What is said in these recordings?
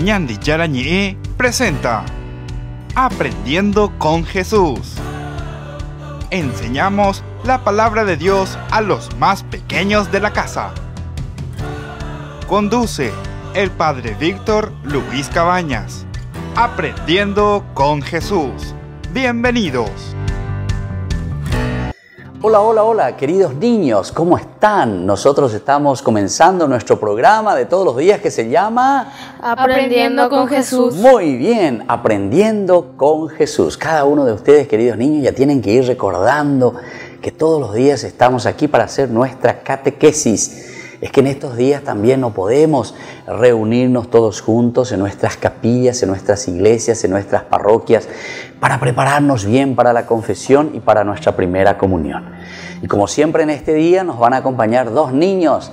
Ñandi Yarañi presenta Aprendiendo con Jesús. Enseñamos la palabra de Dios a los más pequeños de la casa. Conduce el Padre Víctor Luis Cabañas. Aprendiendo con Jesús. Bienvenidos. Hola, queridos niños, ¿cómo están? Nosotros estamos comenzando nuestro programa de todos los días que se llama Aprendiendo con Jesús. Muy bien, Aprendiendo con Jesús. Cada uno de ustedes, queridos niños, ya tienen que ir recordando que todos los días estamos aquí para hacer nuestra catequesis. Es que en estos días también no podemos reunirnos todos juntos en nuestras capillas, en nuestras iglesias, en nuestras parroquias, para prepararnos bien para la confesión y para nuestra primera comunión. Y como siempre en este día nos van a acompañar dos niños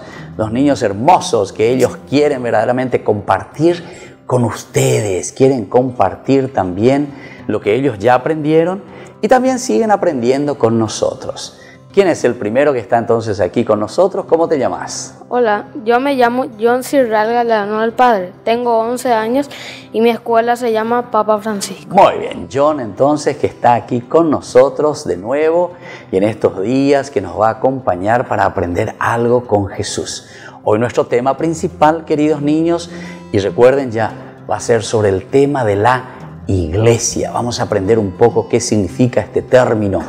hermosos que ellos quieren verdaderamente compartir con ustedes, quieren compartir también lo que ellos ya aprendieron y también siguen aprendiendo con nosotros. ¿Quién es el primero que está entonces aquí con nosotros? ¿Cómo te llamas? Hola, yo me llamo John Cirral Galano del Padre. Tengo 11 años y mi escuela se llama Papa Francisco. Muy bien, John entonces que está aquí con nosotros de nuevo y en estos días que nos va a acompañar para aprender algo con Jesús. Hoy nuestro tema principal, queridos niños, y recuerden ya, va a ser sobre el tema de la iglesia. Vamos a aprender un poco qué significa este término,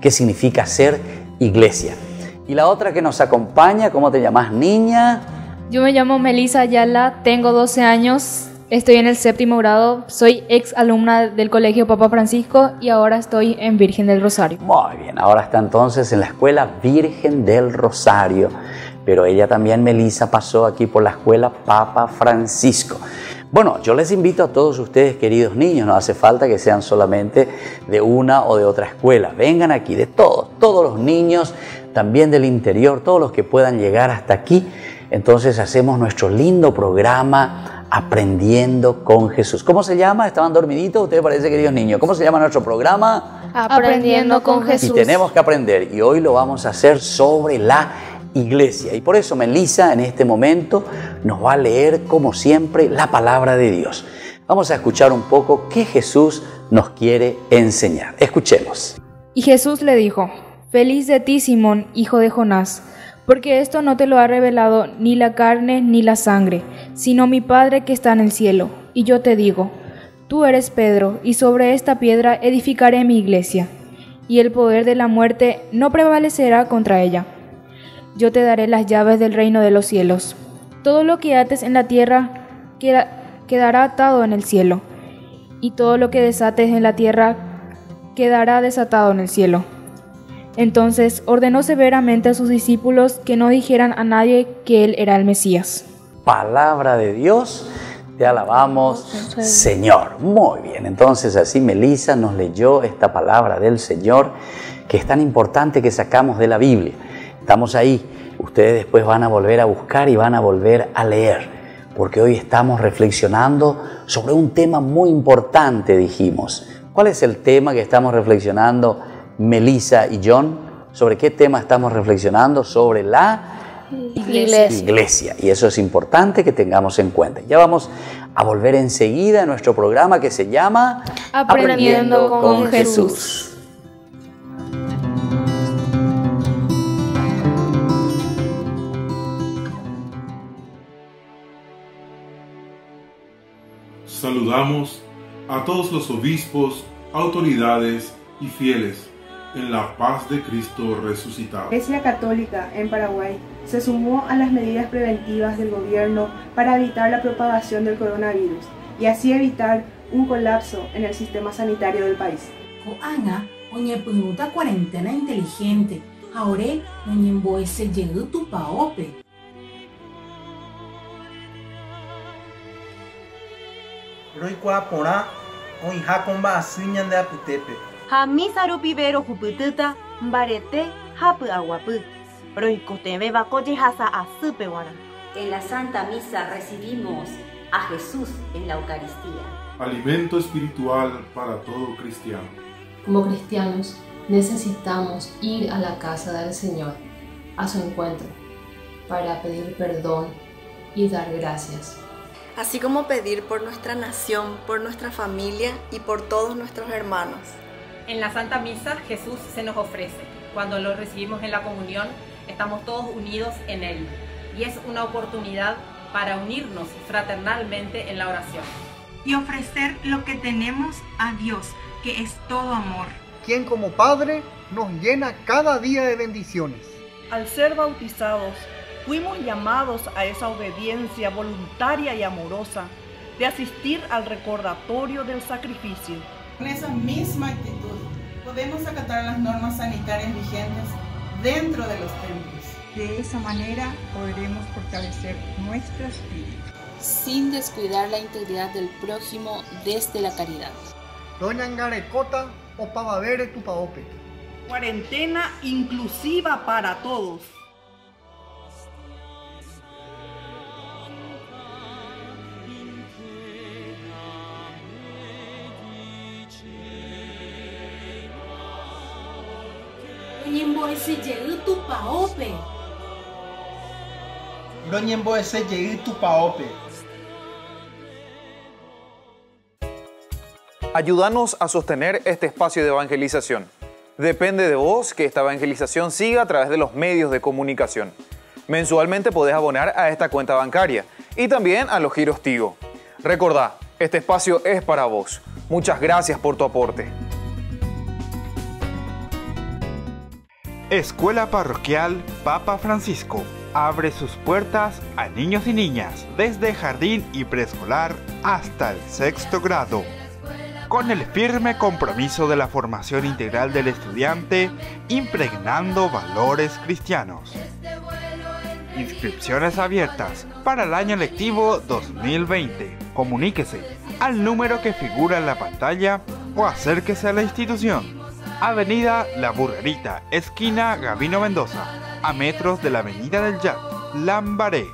qué significa ser iglesia. Y la otra que nos acompaña, ¿cómo te llamas, niña? Yo me llamo Melissa Ayala, tengo 12 años, estoy en el 7º grado, soy ex alumna del Colegio Papa Francisco y ahora estoy en Virgen del Rosario. Muy bien, ahora está entonces en la Escuela Virgen del Rosario, pero ella también, Melissa, pasó aquí por la Escuela Papa Francisco. Bueno, yo les invito a todos ustedes, queridos niños, no hace falta que sean solamente de una o de otra escuela. Vengan aquí, de todos los niños, también del interior, todos los que puedan llegar hasta aquí. Entonces hacemos nuestro lindo programa Aprendiendo con Jesús. ¿Cómo se llama? ¿Estaban dormiditos? ¿Ustedes parece, queridos niños? ¿Cómo se llama nuestro programa? Aprendiendo con Jesús. Y tenemos que aprender, y hoy lo vamos a hacer sobre la iglesia. Y por eso Melissa en este momento nos va a leer, como siempre, la palabra de Dios. Vamos a escuchar un poco qué Jesús nos quiere enseñar. Escuchemos. Y Jesús le dijo: Feliz de ti, Simón, hijo de Jonás, porque esto no te lo ha revelado ni la carne ni la sangre, sino mi Padre que está en el cielo. Y yo te digo, tú eres Pedro, y sobre esta piedra edificaré mi iglesia, y el poder de la muerte no prevalecerá contra ella. Yo te daré las llaves del reino de los cielos. Todo lo que ates en la tierra quedará atado en el cielo, y todo lo que desates en la tierra quedará desatado en el cielo. Entonces ordenó severamente a sus discípulos que no dijeran a nadie que él era el Mesías. Palabra de Dios, te alabamos, Señor. Muy bien, entonces así Melissa nos leyó esta palabra del Señor, que es tan importante que sacamos de la Biblia. Estamos ahí, ustedes después van a volver a buscar y van a volver a leer, porque hoy estamos reflexionando sobre un tema muy importante, dijimos. ¿Cuál es el tema que estamos reflexionando, Melissa y John? ¿Sobre qué tema estamos reflexionando? Sobre la iglesia. Y eso es importante que tengamos en cuenta. Ya vamos a volver enseguida a nuestro programa que se llama Aprendiendo con Jesús. Saludamos a todos los obispos, autoridades y fieles en la paz de Cristo resucitado. La Iglesia Católica en Paraguay se sumó a las medidas preventivas del gobierno para evitar la propagación del coronavirus y así evitar un colapso en el sistema sanitario del país. Ana, oñe punuta cuarentena inteligente, ahora oñe mboese llegó tu paope. Roikua porã oĩha ko mba'asy ñande apytépe. Ha misa rupi vero hupytýta mbarete ha py'aguapy. Roikotevẽva ko jehasa asýpeguara. En la Santa Misa recibimos a Jesús en la Eucaristía. Alimento espiritual para todo cristiano. Como cristianos necesitamos ir a la casa del Señor, a su encuentro, para pedir perdón y dar gracias. así como pedir por nuestra nación, por nuestra familia y por todos nuestros hermanos. En la Santa Misa Jesús se nos ofrece. Cuando lo recibimos en la comunión, estamos todos unidos en Él. Y es una oportunidad para unirnos fraternalmente en la oración. Y ofrecer lo que tenemos a Dios, que es todo amor. Quien como Padre nos llena cada día de bendiciones. Al ser bautizados, fuimos llamados a esa obediencia voluntaria y amorosa de asistir al recordatorio del sacrificio. Con esa misma actitud, podemos acatar las normas sanitarias vigentes dentro de los templos. De esa manera podremos fortalecer nuestro espíritu. Sin descuidar la integridad del prójimo desde la caridad. Doña Ngarecota o Pavavere Tupaope. Cuarentena inclusiva para todos. Ayúdanos a sostener este espacio de evangelización. Depende de vos que esta evangelización siga a través de los medios de comunicación. Mensualmente podés abonar a esta cuenta bancaria y también a los giros Tigo. Recordá, este espacio es para vos. Muchas gracias por tu aporte. Escuela Parroquial Papa Francisco abre sus puertas a niños y niñas desde jardín y preescolar hasta el 6º grado. Con el firme compromiso de la formación integral del estudiante, impregnando valores cristianos. Inscripciones abiertas para el año lectivo 2020. Comuníquese al número que figura en la pantalla o acérquese a la institución. Avenida La Burrerita, esquina Gabino Mendoza, a metros de la Avenida del Yat, Lambaré.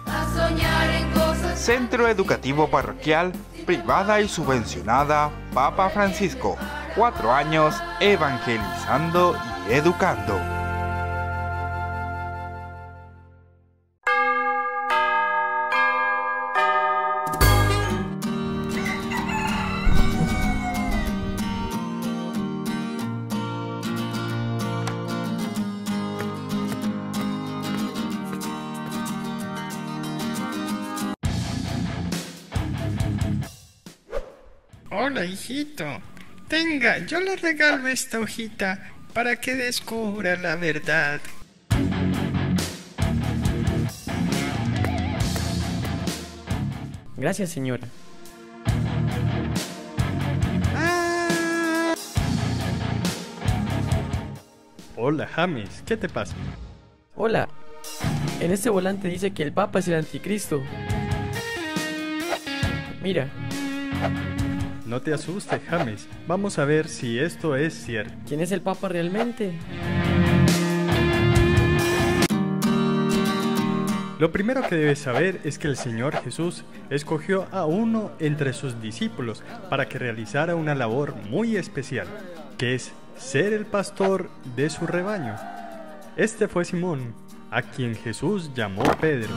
Centro Educativo Parroquial, privada y subvencionada Papa Francisco. 4 años evangelizando y educando. Hola, hijito. Tenga, yo le regalo esta hojita para que descubra la verdad. Gracias, señora. Hola, James. ¿Qué te pasa? Hola. En este volante dice que el Papa es el anticristo. Mira. No te asustes, James. Vamos a ver si esto es cierto. ¿Quién es el Papa realmente? Lo primero que debes saber es que el Señor Jesús escogió a uno entre sus discípulos para que realizara una labor muy especial, que es ser el pastor de su rebaño. Este fue Simón, a quien Jesús llamó Pedro.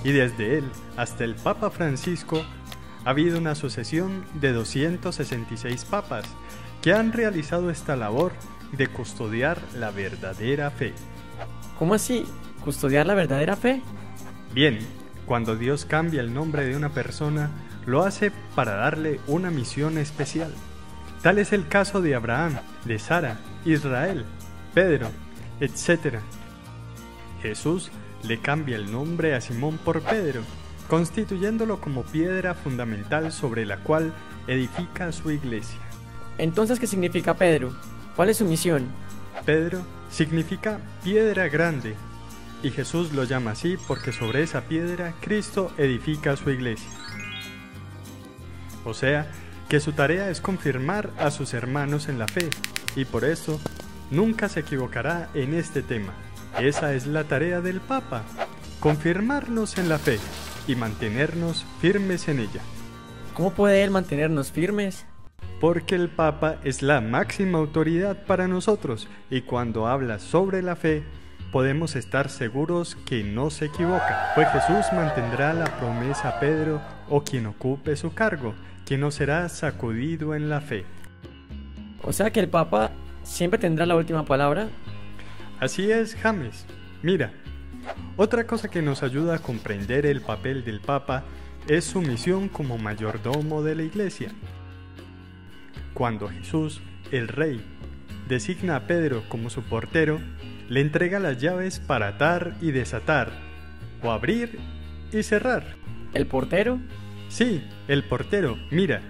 Y desde él hasta el Papa Francisco ha habido una sucesión de 266 papas que han realizado esta labor de custodiar la verdadera fe. ¿Cómo así? ¿Custodiar la verdadera fe? Bien, cuando Dios cambia el nombre de una persona, lo hace para darle una misión especial. Tal es el caso de Abraham, de Sara, Israel, Pedro, etc. Jesús le cambia el nombre a Simón por Pedro, constituyéndolo como piedra fundamental sobre la cual edifica su iglesia. Entonces, ¿qué significa Pedro? ¿Cuál es su misión? Pedro significa piedra grande, y Jesús lo llama así porque sobre esa piedra Cristo edifica su iglesia. O sea, que su tarea es confirmar a sus hermanos en la fe, y por eso nunca se equivocará en este tema. Esa es la tarea del Papa, confirmarnos en la fe y mantenernos firmes en ella. ¿Cómo puede él mantenernos firmes? Porque el Papa es la máxima autoridad para nosotros y cuando habla sobre la fe, podemos estar seguros que no se equivoca, pues Jesús mantendrá la promesa a Pedro o quien ocupe su cargo, que no será sacudido en la fe. O sea que el Papa siempre tendrá la última palabra. Así es, James. Mira, otra cosa que nos ayuda a comprender el papel del Papa es su misión como mayordomo de la Iglesia. Cuando Jesús, el Rey, designa a Pedro como su portero, le entrega las llaves para atar y desatar, o abrir y cerrar. ¿El portero? Sí, el portero. Mira,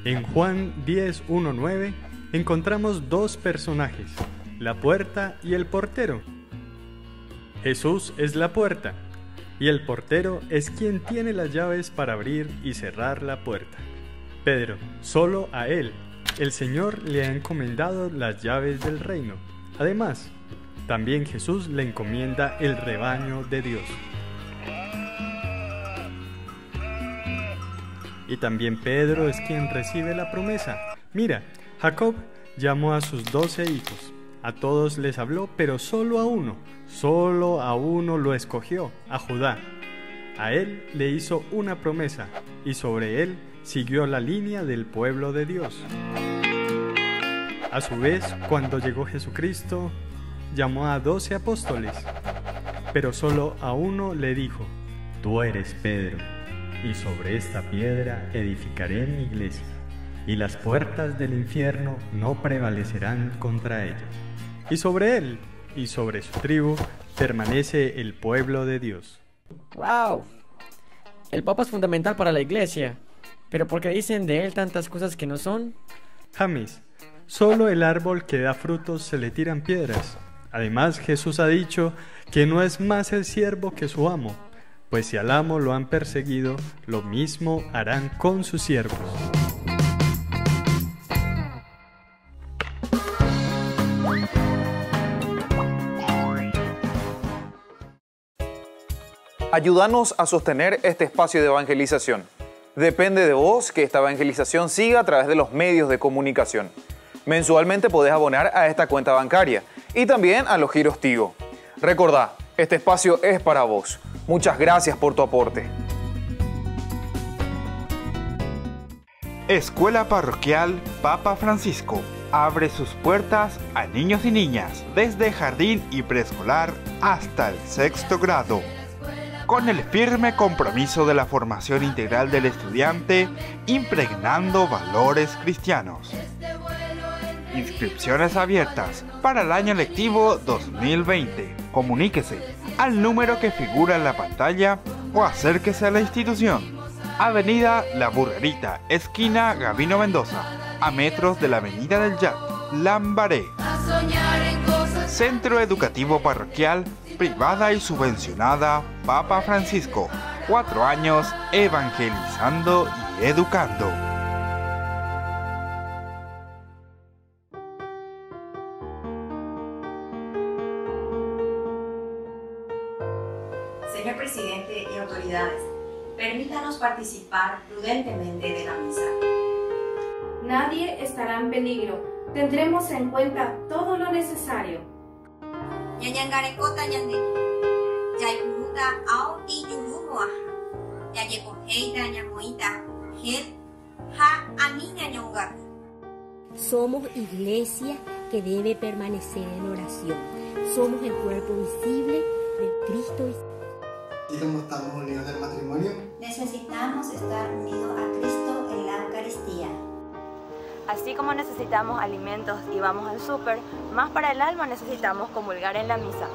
en Juan 10:1-9 encontramos dos personajes, la puerta y el portero. Jesús es la puerta, y el portero es quien tiene las llaves para abrir y cerrar la puerta. Pedro, solo a él, el Señor le ha encomendado las llaves del reino. Además, también Jesús le encomienda el rebaño de Dios. Y también Pedro es quien recibe la promesa. Mira, Jacob llamó a sus 12 hijos. A todos les habló, pero solo a uno lo escogió, a Judá. A él le hizo una promesa, y sobre él siguió la línea del pueblo de Dios. A su vez, cuando llegó Jesucristo, llamó a 12 apóstoles, pero solo a uno le dijo: Tú eres Pedro, y sobre esta piedra edificaré mi iglesia, y las puertas del infierno no prevalecerán contra ella. Y sobre él, y sobre su tribu, permanece el pueblo de Dios. ¡Wow! El Papa es fundamental para la Iglesia, pero ¿por qué dicen de él tantas cosas que no son? James, solo el árbol que da frutos se le tiran piedras. Además, Jesús ha dicho que no es más el siervo que su amo, pues si al amo lo han perseguido, lo mismo harán con sus siervos. Ayúdanos a sostener este espacio de evangelización. Depende de vos que esta evangelización siga a través de los medios de comunicación. Mensualmente podés abonar a esta cuenta bancaria y también a los giros Tigo. Recordá, este espacio es para vos. Muchas gracias por tu aporte. Escuela Parroquial Papa Francisco abre sus puertas a niños y niñas desde jardín y preescolar hasta el 6º grado. Con el firme compromiso de la formación integral del estudiante, impregnando valores cristianos. Inscripciones abiertas para el año lectivo 2020. Comuníquese al número que figura en la pantalla o acérquese a la institución. Avenida La Burrerita, esquina Gabino Mendoza, a metros de la Avenida del Yat, Lambaré. Centro Educativo Parroquial, privada y subvencionada Papa Francisco. 4 años evangelizando y educando. Señor Presidente y autoridades, permítanos participar prudentemente de la misa. Nadie estará en peligro. Tendremos en cuenta todo lo necesario. Ñañangarekota ñande, yaipuruta ao iyurumoa, yayekoheita ñamoita, gel, ha ani ñañongatu. Somos iglesia que debe permanecer en oración. Somos el cuerpo visible de Cristo. Y como estamos unidos en el matrimonio, necesitamos estar unidos a Cristo en la Eucaristía. Así como necesitamos alimentos y vamos al súper, más para el alma necesitamos comulgar en la misa.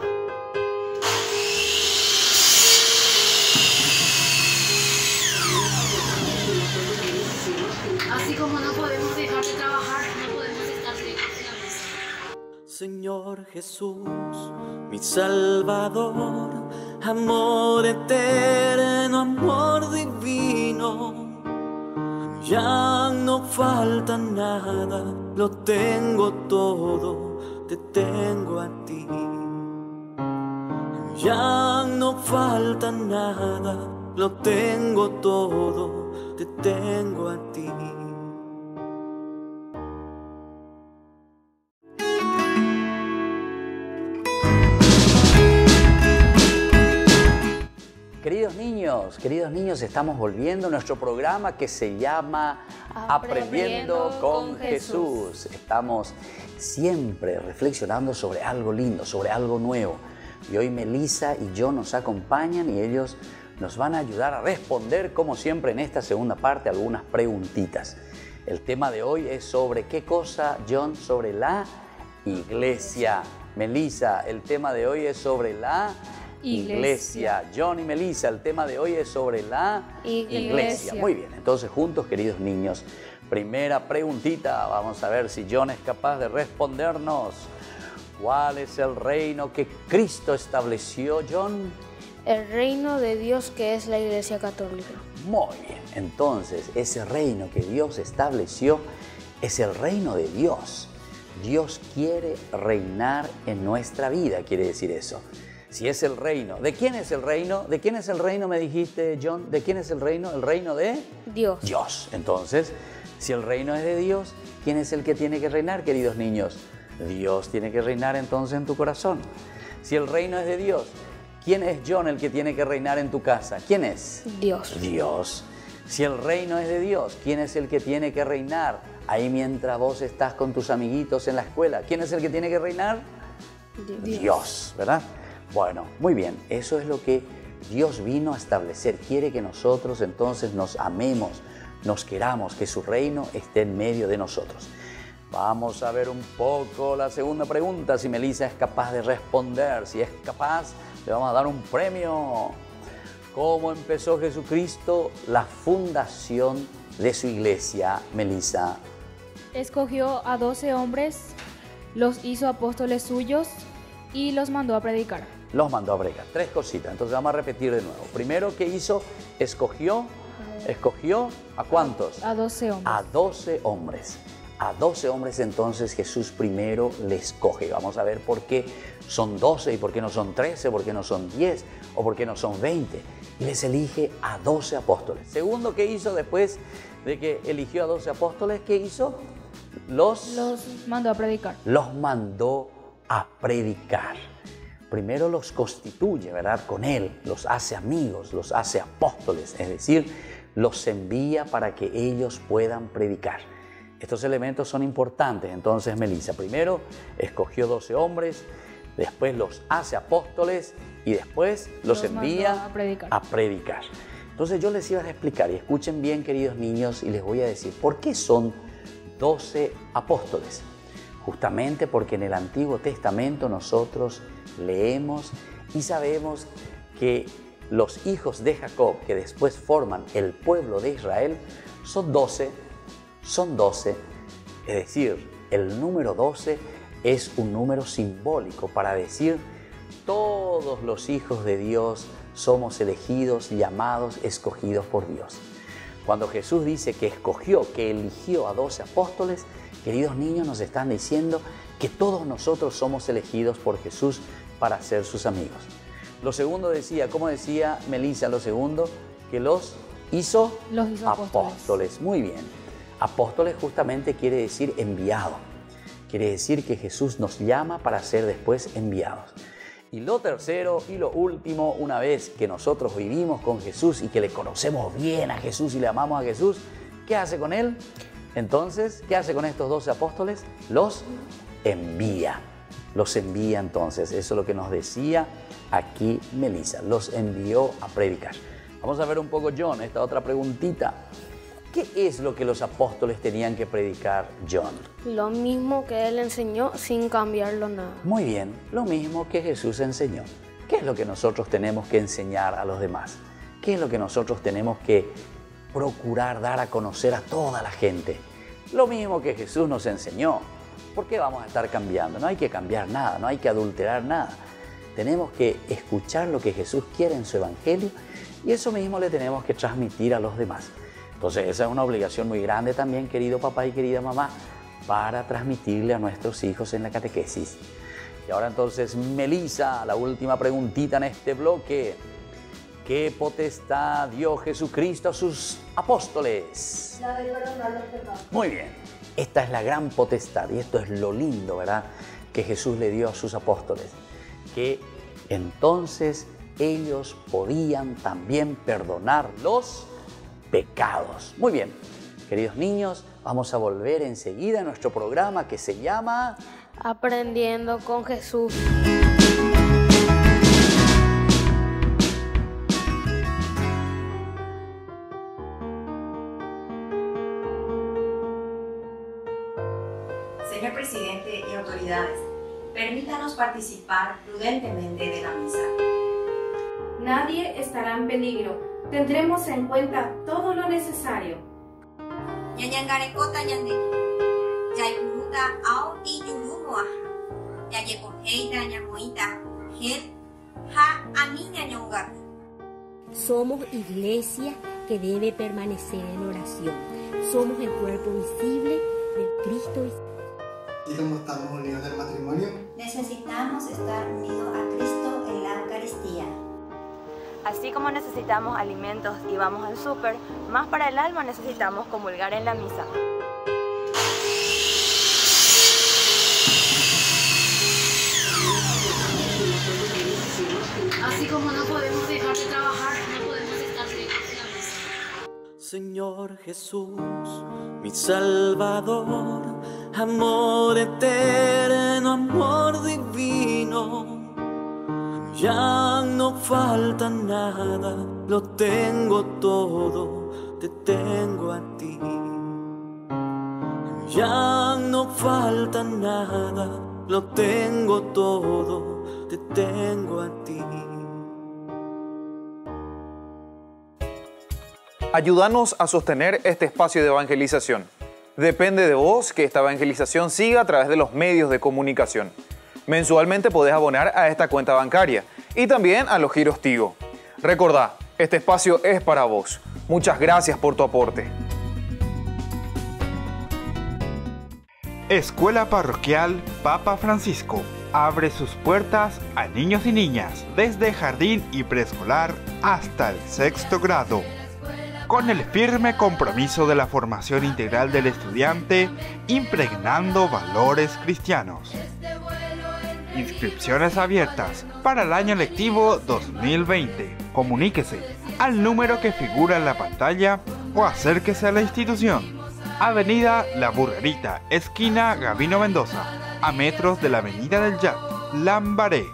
Así como no podemos dejar de trabajar, no podemos estar lejos de la misa. Señor Jesús, mi Salvador, amor eterno, amor divino. Ya no falta nada, lo tengo todo, te tengo a ti. Ya no falta nada, lo tengo todo, te tengo a ti. queridos niños, estamos volviendo a nuestro programa que se llama Aprendiendo con Jesús. Estamos siempre reflexionando sobre algo lindo, sobre algo nuevo. Y hoy Melissa y yo nos acompañan y ellos nos van a ayudar a responder, como siempre en esta segunda parte, algunas preguntitas. El tema de hoy es sobre ¿qué cosa, John? Sobre la iglesia. Melissa, el tema de hoy es sobre la iglesia. John y Melissa, el tema de hoy es sobre la iglesia. Muy bien, entonces juntos, queridos niños, primera preguntita, vamos a ver si John es capaz de respondernos. ¿Cuál es el reino que Cristo estableció, John? El reino de Dios, que es la Iglesia Católica. Muy bien, entonces ese reino que Dios estableció es el reino de Dios. Dios quiere reinar en nuestra vida, quiere decir eso. Si es el reino, ¿de quién es el reino? ¿De quién es el reino, me dijiste, John? ¿De quién es el reino? El reino de Dios. Dios. Entonces, si el reino es de Dios, ¿quién es el que tiene que reinar, queridos niños? Dios tiene que reinar entonces en tu corazón. Si el reino es de Dios, ¿quién es, John, el que tiene que reinar en tu casa? ¿Quién es? Dios. Dios. Si el reino es de Dios, ¿quién es el que tiene que reinar ahí mientras vos estás con tus amiguitos en la escuela? ¿Quién es el que tiene que reinar? Dios, ¿verdad? Bueno, muy bien, eso es lo que Dios vino a establecer. Quiere que nosotros entonces nos amemos, nos queramos, que su reino esté en medio de nosotros. Vamos a ver un poco la segunda pregunta, si Melissa es capaz de responder. Si es capaz, le vamos a dar un premio. ¿Cómo empezó Jesucristo la fundación de su iglesia, Melissa? Escogió a 12 hombres, los hizo apóstoles suyos y los mandó a predicar. Los mandó a predicar. Tres cositas, entonces vamos a repetir de nuevo. Primero, ¿qué hizo? Escogió ¿a cuántos? A 12 hombres. A 12 hombres. A 12 hombres entonces Jesús primero les escoge. Vamos a ver por qué son 12 y por qué no son 13, por qué no son 10 o por qué no son 20. Y les elige a 12 apóstoles. Segundo, ¿qué hizo después de que eligió a 12 apóstoles? ¿Qué hizo? Los mandó a predicar. Los mandó a predicar. Primero los constituye, ¿verdad? Con Él, los hace amigos, los hace apóstoles, es decir, los envía para que ellos puedan predicar. Estos elementos son importantes, entonces Melissa. Primero escogió 12 hombres, después los hace apóstoles y después los envía a predicar. Entonces yo les iba a explicar, y escuchen bien, queridos niños, y les voy a decir, ¿por qué son 12 apóstoles? Justamente porque en el Antiguo Testamento nosotros leemos y sabemos que los hijos de Jacob, que después forman el pueblo de Israel, son 12, es decir, el número 12 es un número simbólico para decir todos los hijos de Dios somos elegidos, llamados, escogidos por Dios. Cuando Jesús dice que escogió, que eligió a 12 apóstoles, queridos niños, nos están diciendo que todos nosotros somos elegidos por Jesús para ser sus amigos. Lo segundo decía, ¿cómo decía Melissa? Lo segundo, que los hizo apóstoles. Muy bien. Apóstoles justamente quiere decir enviado. Quiere decir que Jesús nos llama para ser después enviados. Y lo tercero y lo último, una vez que nosotros vivimos con Jesús y que le conocemos bien a Jesús y le amamos a Jesús, ¿qué hace con Él? Entonces, ¿qué hace con estos 12 apóstoles? Los envía. Los envía entonces. Eso es lo que nos decía aquí Melissa. Los envió a predicar. Vamos a ver un poco, John, esta otra preguntita. ¿Qué es lo que los apóstoles tenían que predicar, John? Lo mismo que Él enseñó sin cambiarlo nada. Muy bien, lo mismo que Jesús enseñó. ¿Qué es lo que nosotros tenemos que enseñar a los demás? ¿Qué es lo que nosotros tenemos que procurar dar a conocer a toda la gente? Lo mismo que Jesús nos enseñó. ¿Por qué vamos a estar cambiando? No hay que cambiar nada, no hay que adulterar nada. Tenemos que escuchar lo que Jesús quiere en su evangelio y eso mismo le tenemos que transmitir a los demás. Entonces esa es una obligación muy grande también, querido papá y querida mamá, para transmitirle a nuestros hijos en la catequesis. Y ahora entonces, Melissa, la última preguntita en este bloque. ¿Qué potestad dio Jesucristo a sus apóstoles? La de perdonar los pecados. Muy bien, esta es la gran potestad y esto es lo lindo, ¿verdad?, que Jesús le dio a sus apóstoles. Que entonces ellos podían también perdonar los pecados. Muy bien, queridos niños, vamos a volver enseguida a nuestro programa que se llama Aprendiendo con Jesús. Señor presidente y autoridades, permítanos participar prudentemente de la misa. Nadie estará en peligro. Tendremos en cuenta todo lo necesario. Ñañangarekota ñande, yaykuruta ao iyurumoa, yayekoheita ñamoita, gel, ha amiña ñongatu. Somos iglesia que debe permanecer en oración. Somos el cuerpo visible del Cristo. Y como estamos unidos en el matrimonio, necesitamos estar unidos a Cristo en la Eucaristía. Así como necesitamos alimentos y vamos al súper, más para el alma necesitamos comulgar en la misa. Así como no podemos dejar de trabajar, no podemos estar lejos de la misa. Señor Jesús, mi Salvador, amor eterno, amor divino, ya no falta nada, lo tengo todo, te tengo a ti. Ya no falta nada, lo tengo todo, te tengo a ti. Ayúdanos a sostener este espacio de evangelización. Depende de vos que esta evangelización siga a través de los medios de comunicación. Mensualmente podés abonar a esta cuenta bancaria y también a los giros Tigo. Recordá, este espacio es para vos. Muchas gracias por tu aporte. Escuela Parroquial Papa Francisco abre sus puertas a niños y niñas desde jardín y preescolar hasta el 6º grado. Con el firme compromiso de la formación integral del estudiante, impregnando valores cristianos. Inscripciones abiertas para el año lectivo 2020. Comuníquese al número que figura en la pantalla o acérquese a la institución. Avenida La Burrerita, esquina Gabino Mendoza, a metros de la Avenida del Yat, Lambaré.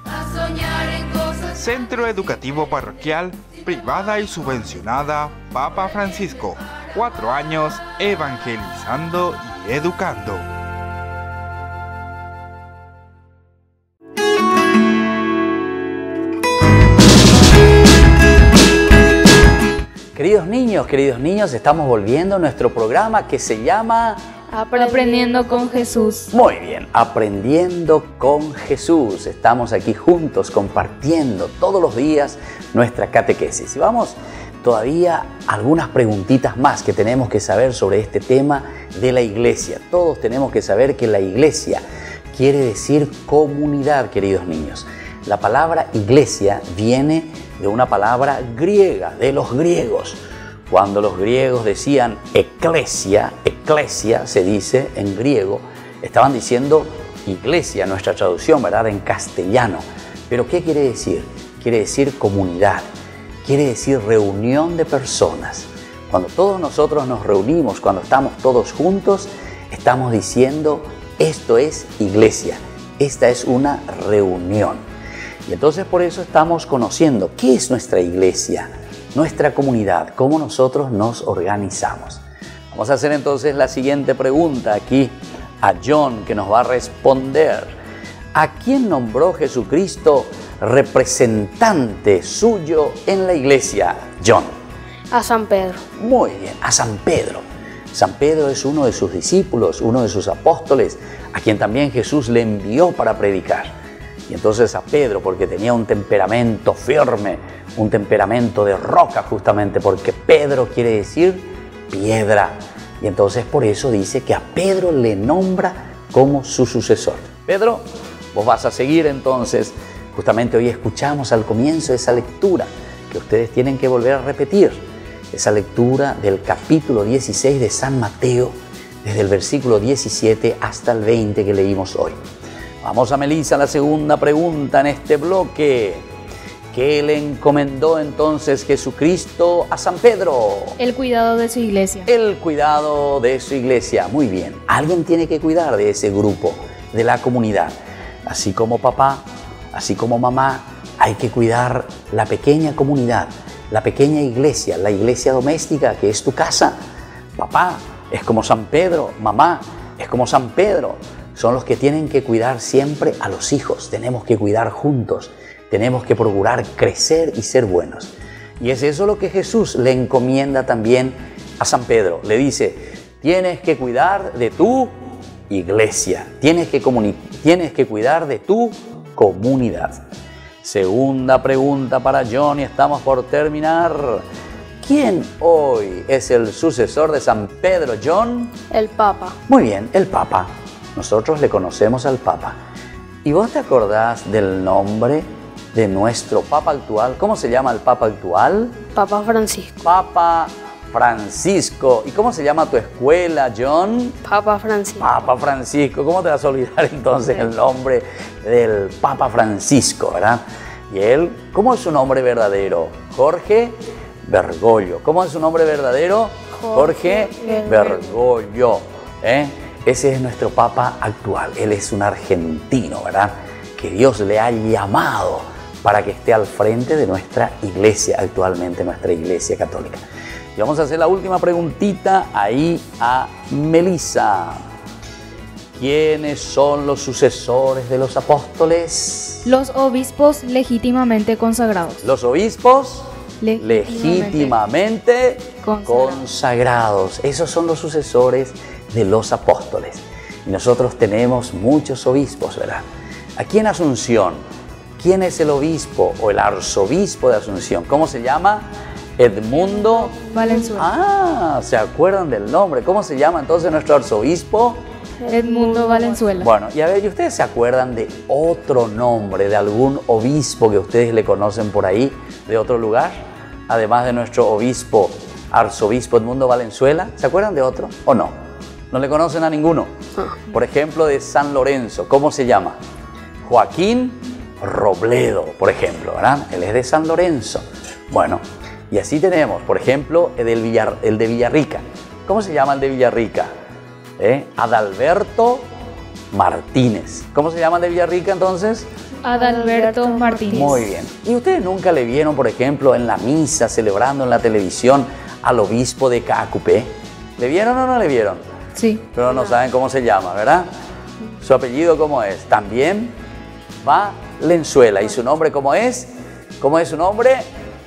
Centro Educativo Parroquial, privada y subvencionada Papa Francisco. 4 años evangelizando y educando. Queridos niños, estamos volviendo a nuestro programa que se llama Aprendiendo con Jesús. Muy bien, Aprendiendo con Jesús. Estamos aquí juntos compartiendo todos los días nuestra catequesis. Y vamos todavía algunas preguntitas más que tenemos que saber sobre este tema de la iglesia. Todos tenemos que saber que la iglesia quiere decir comunidad, queridos niños. La palabra iglesia viene de una palabra griega, de los griegos. Cuando los griegos decían eclesia se dice en griego, estaban diciendo iglesia, nuestra traducción, ¿verdad?, en castellano. Pero ¿qué quiere decir? Quiere decir comunidad, quiere decir reunión de personas. Cuando todos nosotros nos reunimos, cuando estamos todos juntos, estamos diciendo esto es iglesia, esta es una reunión. Y entonces por eso estamos conociendo qué es nuestra iglesia, nuestra comunidad, cómo nosotros nos organizamos. Vamos a hacer entonces la siguiente pregunta aquí a John, que nos va a responder. ¿A quién nombró Jesucristo representante suyo en la iglesia, John? A San Pedro. Muy bien, a San Pedro. San Pedro es uno de sus discípulos, uno de sus apóstoles, a quien también Jesús le envió para predicar. Y entonces a Pedro, porque tenía un temperamento firme, un temperamento de roca justamente, porque Pedro quiere decir piedra. Y entonces por eso dice que a Pedro le nombra como su sucesor. Pedro, vos vas a seguir entonces. Justamente hoy escuchamos al comienzo esa lectura que ustedes tienen que volver a repetir. Esa lectura del capítulo 16 de San Mateo, desde el versículo 17 hasta el 20 que leímos hoy. Vamos a Melissa, la segunda pregunta en este bloque. ¿Qué le encomendó entonces Jesucristo a San Pedro? El cuidado de su iglesia. El cuidado de su iglesia. Muy bien. Alguien tiene que cuidar de ese grupo, de la comunidad. Así como papá, así como mamá, hay que cuidar la pequeña comunidad, la pequeña iglesia, la iglesia doméstica que es tu casa. Papá es como San Pedro, mamá es como San Pedro. Son los que tienen que cuidar siempre a los hijos. Tenemos que cuidar juntos. Tenemos que procurar crecer y ser buenos. Y es eso lo que Jesús le encomienda también a San Pedro. Le dice, tienes que cuidar de tu iglesia, tienes que cuidar de tu comunidad. Segunda pregunta para John y estamos por terminar. ¿Quién hoy es el sucesor de San Pedro, John? El Papa. Muy bien, el Papa. Nosotros le conocemos al Papa. ¿Y vos te acordás del nombre de nuestro Papa actual? ¿Cómo se llama el Papa actual? Papa Francisco. Papa Francisco. ¿Y cómo se llama tu escuela, John? Papa Francisco. Papa Francisco. ¿Cómo te vas a olvidar entonces el nombre del Papa Francisco, verdad? Y él, ¿cómo es su nombre verdadero? Jorge Bergoglio. ¿Cómo es su nombre verdadero? Jorge Bergoglio. Ese es nuestro Papa actual. Él es un argentino, ¿verdad? Que Dios le ha llamado para que esté al frente de nuestra iglesia, actualmente nuestra iglesia católica. Y vamos a hacer la última preguntita ahí a Melissa. ¿Quiénes son los sucesores de los apóstoles? Los obispos legítimamente consagrados. Los obispos legítimamente consagrados. Esos son los sucesores de los apóstoles. Y nosotros tenemos muchos obispos, ¿verdad? Aquí en Asunción, ¿quién es el obispo o el arzobispo de Asunción? ¿Cómo se llama? Edmundo Valenzuela. Ah, ¿se acuerdan del nombre? ¿Cómo se llama entonces nuestro arzobispo? Edmundo Valenzuela. Bueno, y a ver, ¿y ustedes se acuerdan de otro nombre, de algún obispo que ustedes le conocen por ahí, de otro lugar? Además de nuestro obispo, arzobispo Edmundo Valenzuela, ¿se acuerdan de otro o no? ¿No le conocen a ninguno? Por ejemplo, de San Lorenzo, ¿cómo se llama? Joaquín Robledo, por ejemplo, ¿verdad? Él es de San Lorenzo. Bueno, y así tenemos, por ejemplo, el de Villarrica. ¿Cómo se llama el de Villarrica? Adalberto Martínez. ¿Cómo se llama el de Villarrica entonces? Adalberto Martínez. Muy bien. ¿Y ustedes nunca le vieron, por ejemplo, en la misa, celebrando en la televisión, al obispo de Caacupé? ¿Le vieron o no le vieron? Sí. Pero no saben cómo se llama, ¿verdad? ¿Su apellido cómo es? También Valenzuela. ¿Y su nombre cómo es? ¿Cómo es su nombre?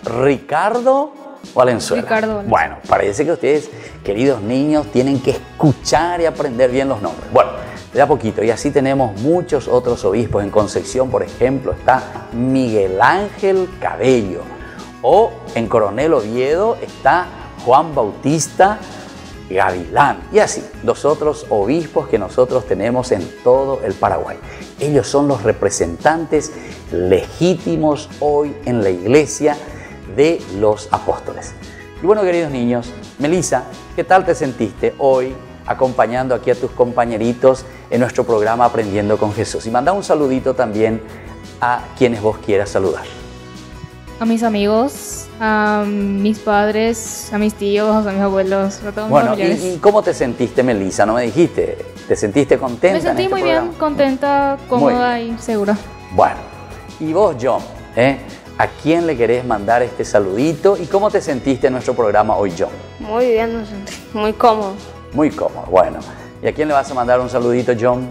Ricardo Valenzuela. Ricardo Valenzuela. Bueno, parece que ustedes, queridos niños, tienen que escuchar y aprender bien los nombres. Bueno, de a poquito. Y así tenemos muchos otros obispos. En Concepción, por ejemplo, está Miguel Ángel Cabello. O en Coronel Oviedo está Juan Bautista Gavilán. Y así, los otros obispos que nosotros tenemos en todo el Paraguay. Ellos son los representantes legítimos hoy en la iglesia de los apóstoles. Y bueno, queridos niños, Melissa, ¿qué tal te sentiste hoy acompañando aquí a tus compañeritos en nuestro programa Aprendiendo con Jesús? Y manda un saludito también a quienes vos quieras saludar. A mis amigos, a mis padres, a mis tíos, a mis abuelos, a todos mis familiares. ¿Y cómo te sentiste, Melissa? ¿No me dijiste? ¿Te sentiste contenta? Me sentí muy bien, contenta, cómoda y segura. Bueno, y vos, John, ¿a quién le querés mandar este saludito? ¿Y cómo te sentiste en nuestro programa hoy, John? Muy bien, me sentí muy cómodo. Muy cómodo, bueno. ¿Y a quién le vas a mandar un saludito, John?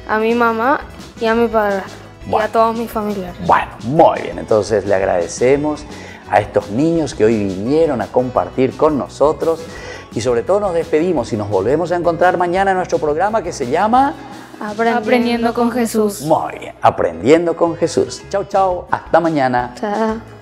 A mi mamá y a mi padre. Bueno. Y a todos mis familiares. Bueno, muy bien. Entonces le agradecemos a estos niños que hoy vinieron a compartir con nosotros. Y sobre todo nos despedimos y nos volvemos a encontrar mañana en nuestro programa que se llama Aprendiendo con Jesús. Muy bien, Aprendiendo con Jesús. Chau, chau. Hasta mañana. Chao.